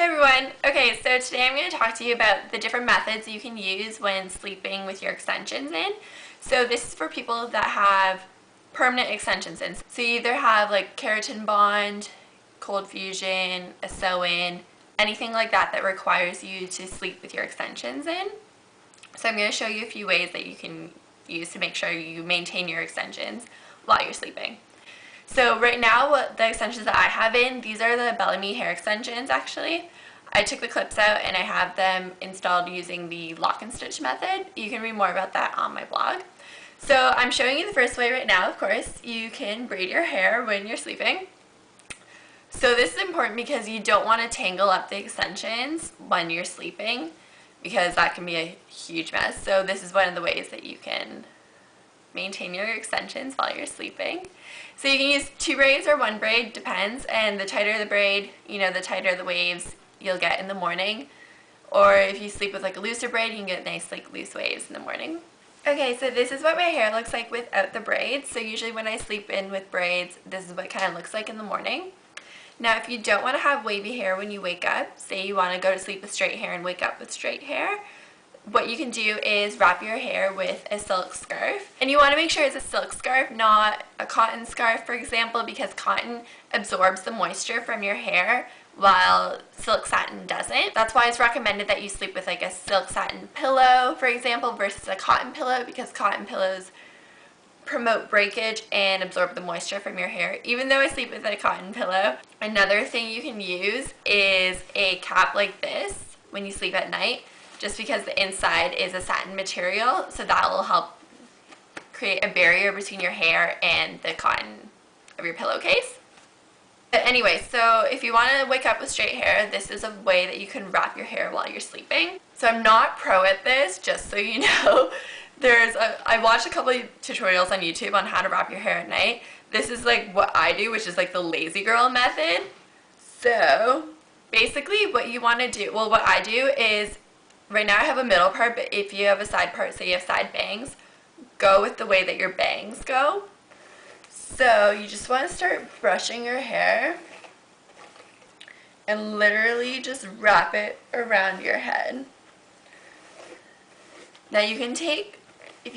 everyone! Okay, so today I'm going to talk to you about the different methods you can use when sleeping with your extensions in. So this is for people that have permanent extensions in. So you either have like keratin bond, cold fusion, a sew-in, anything like that that requires you to sleep with your extensions in. So I'm going to show you a few ways that you can use to make sure you maintain your extensions while you're sleeping. So right now, the extensions that I have in, these are the Bellamy hair extensions actually. I took the clips out and I have them installed using the lock and stitch method. You can read more about that on my blog. So I'm showing you the first way right now. Of course, you can braid your hair when you're sleeping. So this is important because you don't want to tangle up the extensions when you're sleeping because that can be a huge mess. So this is one of the ways that you can maintain your extensions while you're sleeping. So you can use 2 braids or 1 braid, depends, and the tighter the braid, the tighter the waves you'll get in the morning. Or if you sleep with like a looser braid, you can get nice like loose waves in the morning. Okay, so this is what my hair looks like without the braids. So usually when I sleep in with braids, this is what it kind of looks like in the morning. Now if you don't want to have wavy hair when you wake up, say you want to go to sleep with straight hair and wake up with straight hair, what you can do is wrap your hair with a silk scarf. And you want to make sure it's a silk scarf, not a cotton scarf, for example, because cotton absorbs the moisture from your hair while silk satin doesn't. That's why it's recommended that you sleep with like a silk satin pillow, for example, versus a cotton pillow, because cotton pillows promote breakage and absorb the moisture from your hair, even though I sleep with a cotton pillow. Another thing you can use is a cap like this when you sleep at night, just because the inside is a satin material, so that will help create a barrier between your hair and the cotton of your pillowcase. But anyway, so if you want to wake up with straight hair, this is a way that you can wrap your hair while you're sleeping. So I'm not pro at this, just so you know. I watched a couple of tutorials on YouTube on how to wrap your hair at night. This is like what I do, which is like the lazy girl method. So basically what you want to do, well, what I do is, right now I have a middle part, but if you have a side part, say you have side bangs, go with the way that your bangs go. So you just want to start brushing your hair and literally just wrap it around your head. Now you can take, if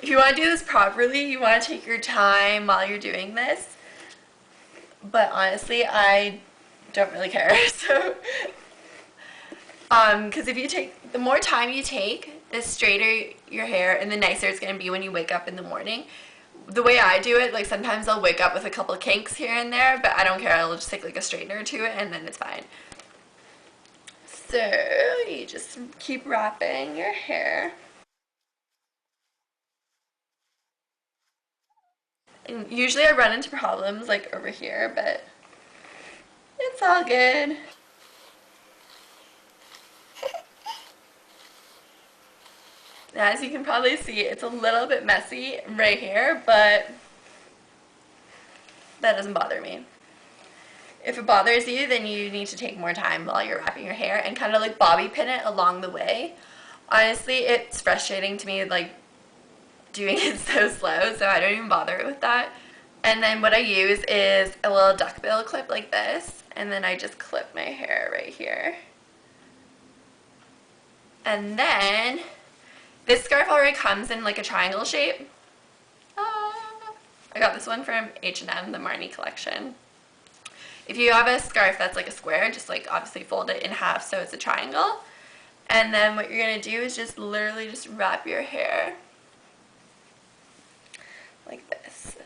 you want to do this properly, you want to take your time while you're doing this. But honestly, I don't really care. So because if you take, the more time you take, the straighter your hair and the nicer it's going to be when you wake up in the morning. The way I do it, like sometimes I'll wake up with a couple of kinks here and there, but I don't care, I'll just take like a straightener to it and then it's fine. So you just keep wrapping your hair. And usually I run into problems like over here, but it's all good. As you can probably see, it's a little bit messy right here, but that doesn't bother me. If it bothers you, then you need to take more time while you're wrapping your hair and kind of like bobby pin it along the way. Honestly, it's frustrating to me like doing it so slow, so I don't even bother with that. And then what I use is a little duckbill clip like this, and then I just clip my hair right here. And then this scarf already comes in like a triangle shape. I got this one from H&M, the Marnie collection. If you have a scarf that's like a square, just like obviously fold it in half so it's a triangle. And then what you're going to do is just literally just wrap your hair like this.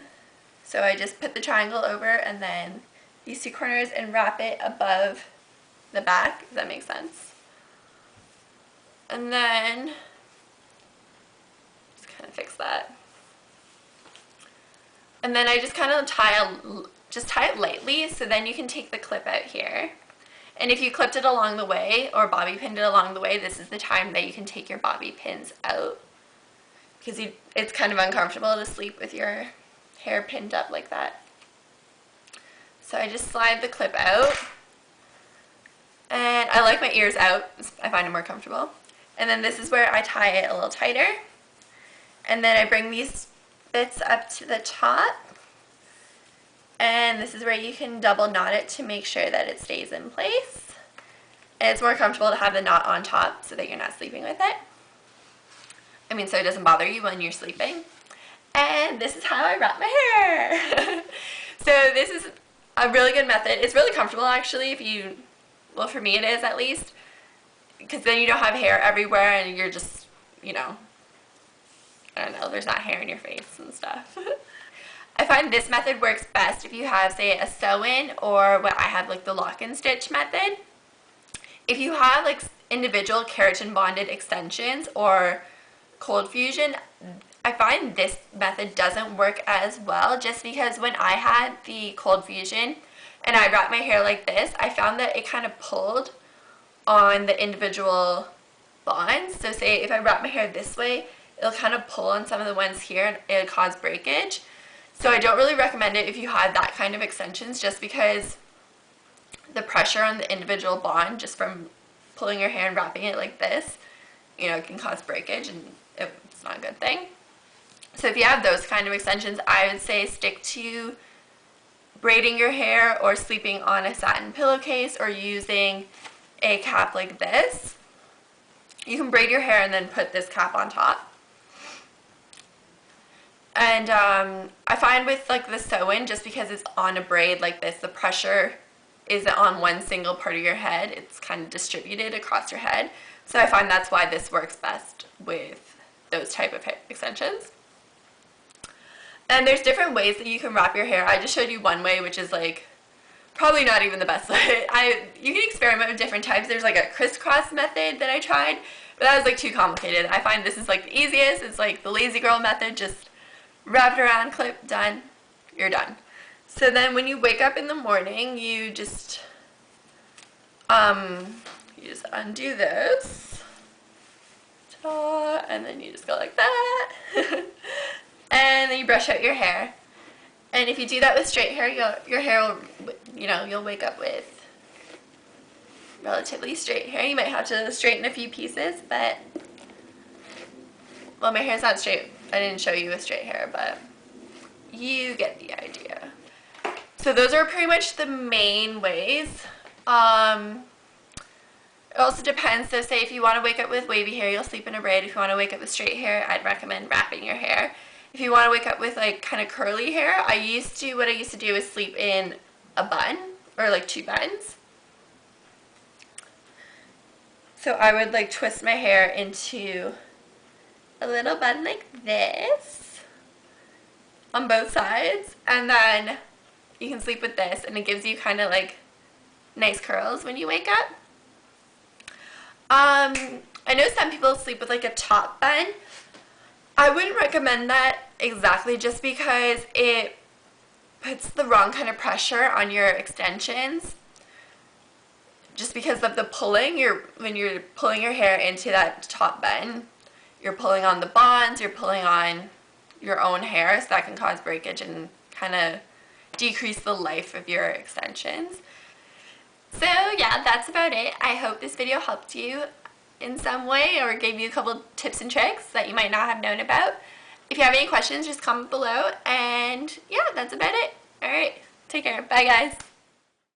So I just put the triangle over and then these 2 corners and wrap it above the back, if that makes sense. And then fix that. And then I just kind of tie it lightly, so then you can take the clip out here. And if you clipped it along the way or bobby pinned it along the way, this is the time that you can take your bobby pins out, because it's kind of uncomfortable to sleep with your hair pinned up like that. So I just slide the clip out, and I like my ears out. I find it more comfortable. And then this is where I tie it a little tighter. And then I bring these bits up to the top, and this is where you can double knot it to make sure that it stays in place. And it's more comfortable to have the knot on top so that you're not sleeping with it. I mean, so it doesn't bother you when you're sleeping. And this is how I wrap my hair. So this is a really good method. It's really comfortable actually if you, well for me it is at least, because then you don't have hair everywhere and you're just, you know, I don't know, there's not hair in your face and stuff. I find this method works best if you have, say, a sew-in, or what I have, like the lock and stitch method. If you have like individual keratin bonded extensions or cold fusion, I find this method doesn't work as well, just because when I had the cold fusion and I wrapped my hair like this, I found that it kind of pulled on the individual bonds. So say if I wrap my hair this way, it'll kind of pull on some of the ones here and it'll cause breakage. So I don't really recommend it if you have that kind of extensions, just because the pressure on the individual bond just from pulling your hair and wrapping it like this, you know, it can cause breakage and it's not a good thing. So if you have those kind of extensions, I would say stick to braiding your hair or sleeping on a satin pillowcase or using a cap like this. You can braid your hair and then put this cap on top. And I find with like the sew-in, just because it's on a braid like this, the pressure isn't on one single part of your head. It's kind of distributed across your head. So I find that's why this works best with those type of extensions. And there's different ways that you can wrap your hair. I just showed you one way, which is like probably not even the best way. You can experiment with different types. There's like a crisscross method that I tried, but that was like too complicated. I find this is like the easiest. It's like the lazy girl method, just wrap it around, clip, done, you're done. So then when you wake up in the morning, you just undo this, ta-da, and then you just go like that, and then you brush out your hair. And if you do that with straight hair, your hair will, you know, you'll wake up with relatively straight hair. You might have to straighten a few pieces, but, well, my hair's not straight. I didn't show you with straight hair, but you get the idea. So those are pretty much the main ways. It also depends. So say if you want to wake up with wavy hair, you'll sleep in a braid. If you want to wake up with straight hair, I'd recommend wrapping your hair. If you want to wake up with like kind of curly hair, what I used to do is sleep in a bun or like two buns. So I would like twist my hair into a little bun like this on both sides, and then you can sleep with this and it gives you kind of like nice curls when you wake up. I know some people sleep with like a top bun. I wouldn't recommend that exactly, just because it puts the wrong kind of pressure on your extensions. Just because of the pulling, when you're pulling your hair into that top bun, you're pulling on the bonds, you're pulling on your own hair, so that can cause breakage and kind of decrease the life of your extensions. So yeah, that's about it. I hope this video helped you in some way or gave you a couple tips and tricks that you might not have known about. If you have any questions, just comment below, and yeah, that's about it. Alright, take care. Bye guys.